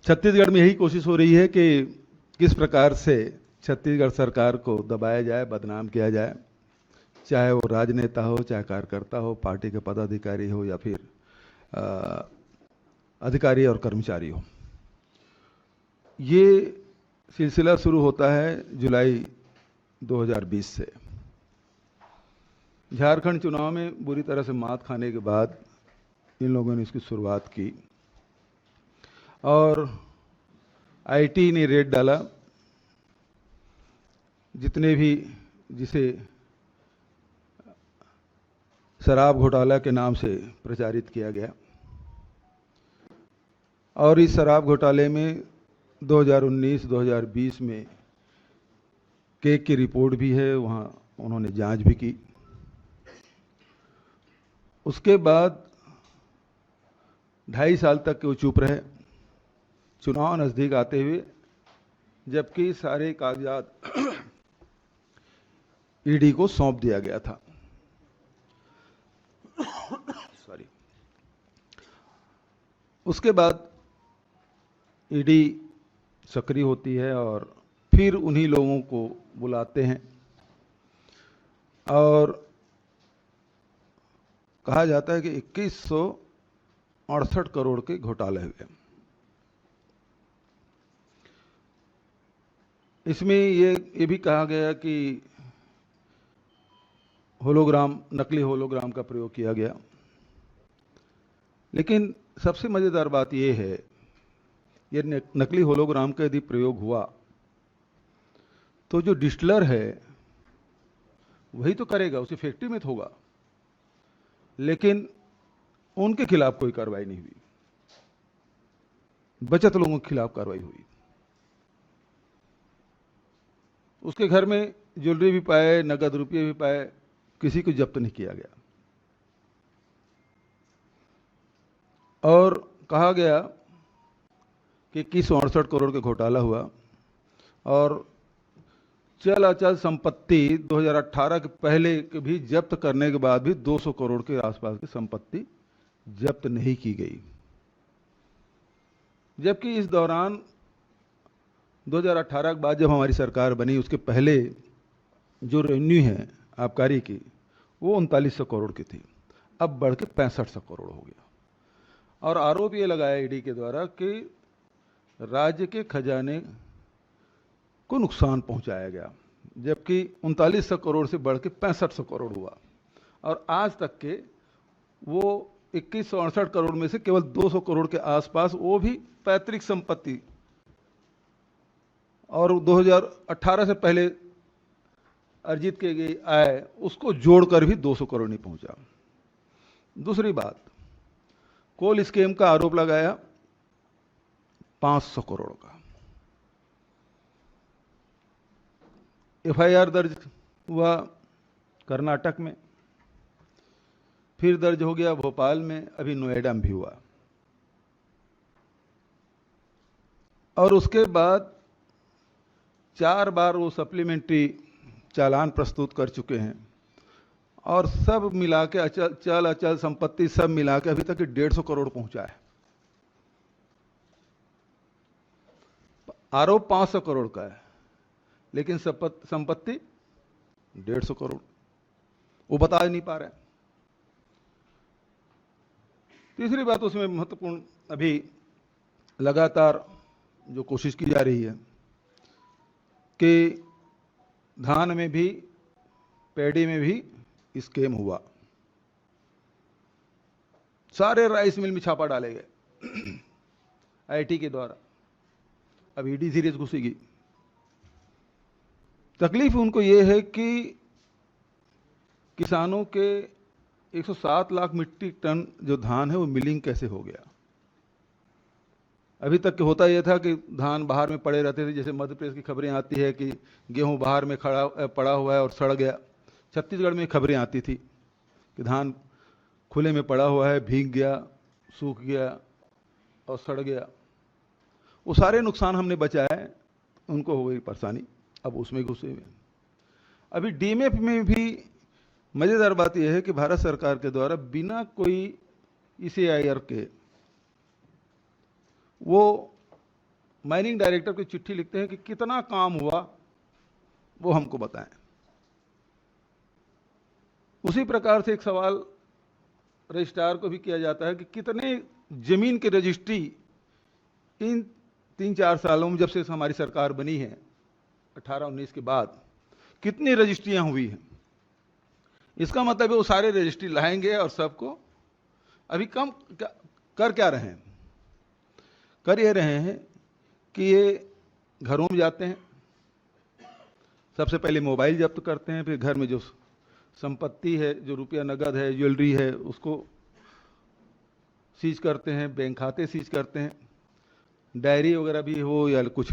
छत्तीसगढ़ में यही कोशिश हो रही है कि किस प्रकार से छत्तीसगढ़ सरकार को दबाया जाए, बदनाम किया जाए, चाहे वो राजनेता हो, चाहे कार्यकर्ता हो, पार्टी के पदाधिकारी हो या फिर अधिकारी और कर्मचारी हो। ये सिलसिला शुरू होता है जुलाई 2020 से। झारखंड चुनाव में बुरी तरह से मात खाने के बाद इन लोगों ने इसकी शुरुआत की और आईटी ने रेड डाला। जितने भी जिसे शराब घोटाला के नाम से प्रचारित किया गया, और इस शराब घोटाले में 2019-2020 में केक की रिपोर्ट भी है, वहाँ उन्होंने जांच भी की। उसके बाद 2.5 साल तक वो चुप रहे, चुनाव नज़दीक आते हुए, जबकि सारे कागजात ईडी को सौंप दिया गया था। सॉरी। उसके बाद ईडी सक्रिय होती है और फिर उन्हीं लोगों को बुलाते हैं और कहा जाता है कि 2168 करोड़ के घोटाले हुए। इसमें ये भी कहा गया कि होलोग्राम, नकली होलोग्राम का प्रयोग किया गया। लेकिन सबसे मजेदार बात यह है, ये नकली होलोग्राम का यदि प्रयोग हुआ तो जो डिस्टिलर है वही तो करेगा, उसी फैक्ट्री में तो होगा, लेकिन उनके खिलाफ कोई कार्रवाई नहीं हुई, बचत लोगों के खिलाफ कार्रवाई हुई। उसके घर में ज्वेलरी भी पाए, नगद रुपये भी पाए, किसी को जब्त नहीं किया गया। और कहा गया कि 2168 करोड़ के घोटाला हुआ और चल अचल संपत्ति 2018 के पहले के भी जब्त करने के बाद भी 200 करोड़ के आसपास की संपत्ति जब्त नहीं की गई। जबकि इस दौरान 2018 के बाद जब हमारी सरकार बनी, उसके पहले जो रेवेन्यू है आबकारी की, वो 3900 करोड़ की थी, अब बढ़ के 6500 करोड़ हो गया। और आरोप ये लगाया ईडी के द्वारा कि राज्य के खजाने को नुकसान पहुंचाया गया, जबकि 3900 करोड़ से बढ़ के 6500 करोड़ हुआ। और आज तक के वो 2168 करोड़ में से केवल 200 करोड़ के आसपास, वो भी पैतृक संपत्ति, और 2018 से पहले अर्जित की गई आय, उसको जोड़कर भी 200 करोड़ नहीं पहुंचा। दूसरी बात, कोल स्कीम का आरोप लगाया 500 करोड़ का। एफआईआर दर्ज हुआ कर्नाटक में, फिर दर्ज हो गया भोपाल में, अभी नोएडा में भी हुआ। और उसके बाद 4 बार वो सप्लीमेंट्री चालान प्रस्तुत कर चुके हैं, और सब मिला के अचल अचल संपत्ति सब मिला के अभी तक 150 करोड़ पहुंचा है। आरोप 500 करोड़ का है, लेकिन संपत्ति 150 करोड़, वो बता नहीं पा रहे हैं। तीसरी बात उसमें महत्वपूर्ण, अभी लगातार जो कोशिश की जा रही है कि धान में भी, पैडी में भी स्कैम हुआ। सारे राइस मिल में छापा डाले गए आईटी के द्वारा। अब ईडी सीरीज घुसेगी। तकलीफ उनको यह है कि किसानों के 107 लाख मीट्रिक टन जो धान है वो मिलिंग कैसे हो गया। अभी तक होता यह था कि धान बाहर में पड़े रहते थे, जैसे मध्य प्रदेश की खबरें आती है कि गेहूं बाहर में पड़ा हुआ है और सड़ गया। छत्तीसगढ़ में खबरें आती थी कि धान खुले में पड़ा हुआ है, भीग गया, सूख गया और सड़ गया। वो सारे नुकसान हमने बचाए, उनको हो गई परेशानी, अब उसमें घुसे हुए। अभी डीएमएफ में भी मजेदार बात यह है कि भारत सरकार के द्वारा बिना कोई ईसीआईआर के वो माइनिंग डायरेक्टर को चिट्ठी लिखते हैं कि कितना काम हुआ वो हमको बताएं। उसी प्रकार से एक सवाल रजिस्ट्रार को भी किया जाता है कि कितने जमीन की रजिस्ट्री इन 3-4 सालों में, जब से हमारी सरकार बनी है 18-19 के बाद, कितनी रजिस्ट्रियां हुई हैं। इसका मतलब है वो सारे रजिस्ट्री लाएंगे और सबको अभी कम कर क्या रहे हैं, कर ये रहे हैं कि ये घरों में जाते हैं, सबसे पहले मोबाइल जब्त करते हैं, फिर घर में जो संपत्ति है, जो रुपया नगद है, ज्वेलरी है, उसको सीज करते हैं, बैंक खाते सीज करते हैं, डायरी वगैरह भी हो या कुछ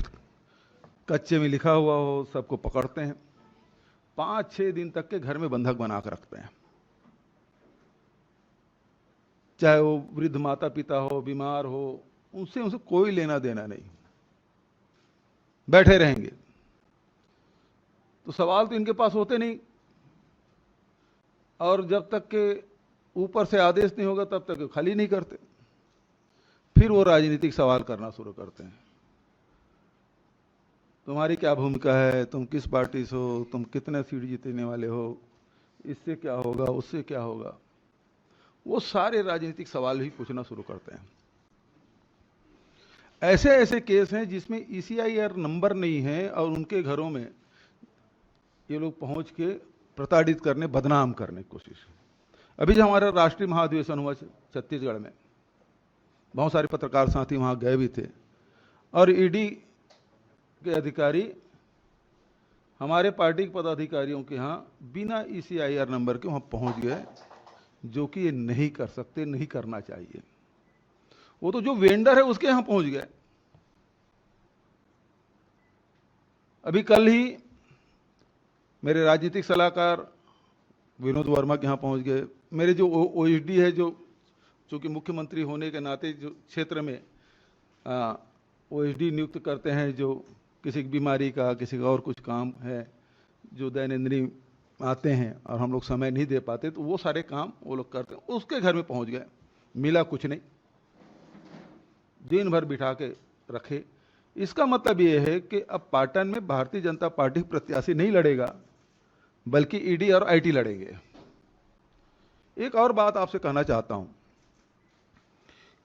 कच्चे में लिखा हुआ हो, सबको पकड़ते हैं। 5-6 दिन तक के घर में बंधक बना कर रखते हैं, चाहे वो वृद्ध माता पिता हो, बीमार हो, उनसे कोई लेना देना नहीं, बैठे रहेंगे। तो सवाल तो इनके पास होते नहीं, और जब तक के ऊपर से आदेश नहीं होगा तब तक खाली नहीं करते। फिर वो राजनीतिक सवाल करना शुरू करते हैं, तुम्हारी क्या भूमिका है, तुम किस पार्टी से हो, तुम कितने सीट जीतने वाले हो, इससे क्या होगा, उससे क्या होगा। वो सारे राजनीतिक सवाल भी पूछना शुरू करते हैं। ऐसे ऐसे केस हैं जिसमें ECIR नंबर नहीं है और उनके घरों में ये लोग पहुंच के प्रताड़ित करने, बदनाम करने की कोशिश। अभी जब हमारा राष्ट्रीय महाधिवेशन हुआ छत्तीसगढ़ में, बहुत सारे पत्रकार साथी वहां गए भी थे, और ईडी के अधिकारी हमारे पार्टी के पदाधिकारियों के यहाँ बिना ECIR नंबर के वहां पहुंच गए, जो कि ये नहीं कर सकते, नहीं करना चाहिए। वो तो जो वेंडर है उसके यहां पहुंच गए। अभी कल ही मेरे राजनीतिक सलाहकार विनोद वर्मा के यहां पहुंच गए। मेरे जो OSD है, जो चूंकि मुख्यमंत्री होने के नाते जो क्षेत्र में OSD नियुक्त करते हैं, जो किसी की बीमारी का, किसी का और कुछ काम है, जो दैनंदिनी आते हैं और हम लोग समय नहीं दे पाते, तो वो सारे काम वो लोग करते हैं। उसके घर में पहुंच गए, मिला कुछ नहीं, दिन भर बिठा के रखे। इसका मतलब ये है कि अब पाटन में भारतीय जनता पार्टी प्रत्याशी नहीं लड़ेगा, बल्कि ईडी और आईटी लड़ेंगे। एक और बात आपसे कहना चाहता हूं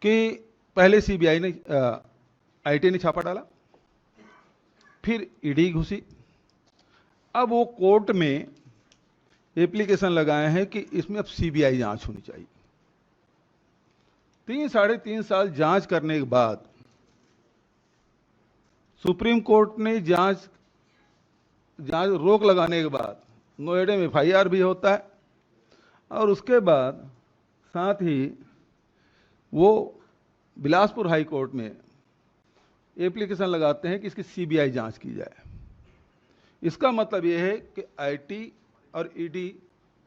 कि पहले सीबीआई ने, आईटी ने छापा डाला, फिर ईडी घुसी, अब वो कोर्ट में एप्लीकेशन लगाए हैं कि इसमें अब सीबीआई जांच होनी चाहिए। 3-3.5 साल जांच करने के बाद सुप्रीम कोर्ट ने जांच रोक लगाने के बाद नोएडा में FIR भी होता है, और उसके बाद साथ ही वो बिलासपुर हाई कोर्ट में एप्लीकेशन लगाते हैं कि इसकी सीबीआई जांच की जाए। इसका मतलब यह है कि आईटी और ईडी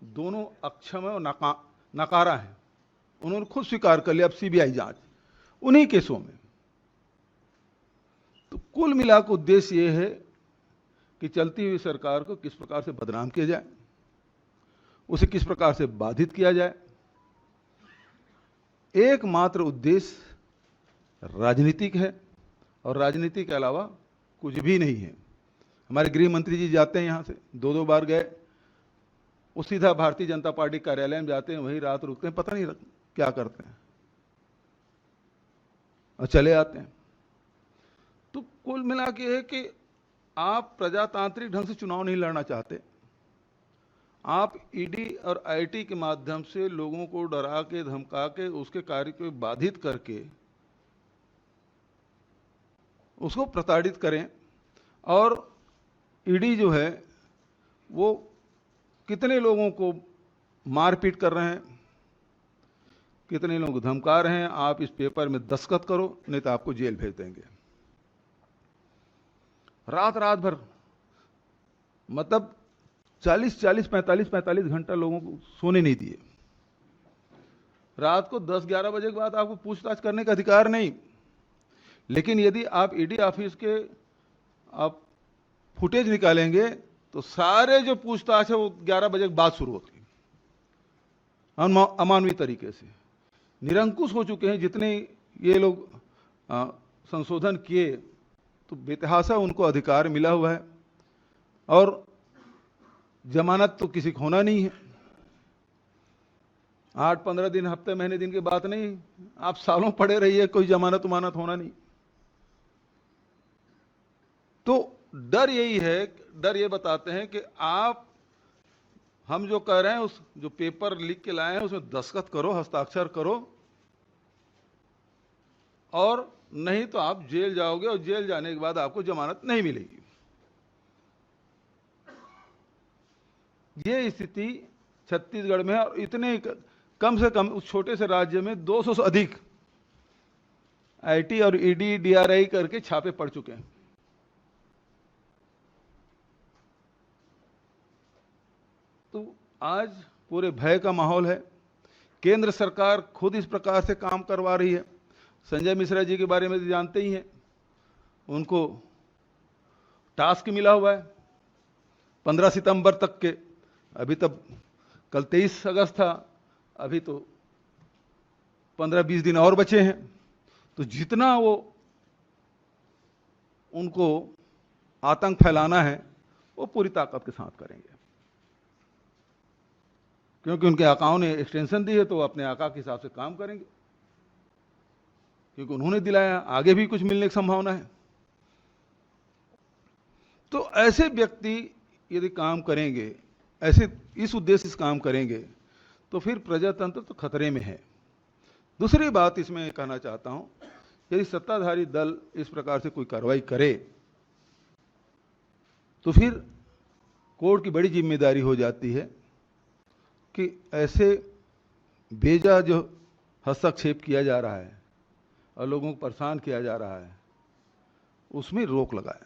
दोनों अक्षम है और नकारा है। उन्होंने खुद स्वीकार कर लिया अब सीबीआई जांच उन्हीं केसों में। तो कुल मिलाकर उद्देश्य यह है कि चलती हुई सरकार को किस प्रकार से बदनाम किया जाए, उसे किस प्रकार से बाधित किया जाए। एकमात्र उद्देश्य राजनीतिक है, और राजनीति के अलावा कुछ भी नहीं है। हमारे गृह मंत्री जी जाते हैं, यहां से 2-2 बार गए, वो सीधा भारतीय जनता पार्टी कार्यालय में जाते हैं, वहीं रात रुकते हैं, पता नहीं क्या करते हैं, और चले आते हैं। तो कुल मिला के है कि आप प्रजातांत्रिक ढंग से चुनाव नहीं लड़ना चाहते, आप ईडी और आईटी के माध्यम से लोगों को डरा के, धमका के, उसके कार्य को बाधित करके उसको प्रताड़ित करें। और ईडी जो है वो कितने लोगों को मारपीट कर रहे हैं, कितने लोगों को धमका रहे हैं, आप इस पेपर में दस्तखत करो नहीं तो आपको जेल भेज देंगे। रात रात भर, मतलब 40-40, 45-45 घंटा लोगों को सोने नहीं दिए। रात को 10-11 बजे के बाद आपको पूछताछ करने का अधिकार नहीं, लेकिन यदि आप ईडी ऑफिस के आप फुटेज निकालेंगे तो सारे जो पूछताछ है वो 11 बजे के बाद शुरू होती है, अमानवीय तरीके से निरंकुश हो चुके हैं। जितने ये लोग संशोधन किए तो बेतहाशा उनको अधिकार मिला हुआ है, और जमानत तो किसी को होना नहीं है। 8-15 दिन, हफ्ते, महीने, दिन की बात नहीं, आप सालों पड़े रहिए, कोई जमानत उमानत होना नहीं। तो डर यही है, डर ये बताते हैं कि आप, हम जो कह रहे हैं, उस जो पेपर लिख के लाए हैं उसमें दस्तखत करो, हस्ताक्षर करो, और नहीं तो आप जेल जाओगे, और जेल जाने के बाद आपको जमानत नहीं मिलेगी। ये स्थिति छत्तीसगढ़ में है, और इतने कम से कम उस छोटे से राज्य में 200 से अधिक आईटी और ईडी डीआरआई करके छापे पड़ चुके हैं। तो आज पूरे भय का माहौल है। केंद्र सरकार खुद इस प्रकार से काम करवा रही है। संजय मिश्रा जी के बारे में तो जानते ही हैं, उनको टास्क मिला हुआ है 15 सितंबर तक के। अभी तब कल 23 अगस्त था, अभी तो 15-20 दिन और बचे हैं। तो जितना वो उनको आतंक फैलाना है वो पूरी ताकत के साथ करेंगे, क्योंकि उनके आकाओं ने एक्सटेंशन दी है, तो वो अपने आका के हिसाब से काम करेंगे, क्योंकि उन्होंने दिलाया। आगे भी कुछ मिलने की संभावना है। तो ऐसे व्यक्ति यदि काम करेंगे, ऐसे इस उद्देश्य से काम करेंगे, तो फिर प्रजातंत्र तो खतरे में है। दूसरी बात इसमें कहना चाहता हूं, यदि सत्ताधारी दल इस प्रकार से कोई कार्रवाई करे तो फिर कोर्ट की बड़ी जिम्मेदारी हो जाती है कि ऐसे बेजा जो हस्तक्षेप किया जा रहा है और लोगों को परेशान किया जा रहा है, उसमें रोक लगाए।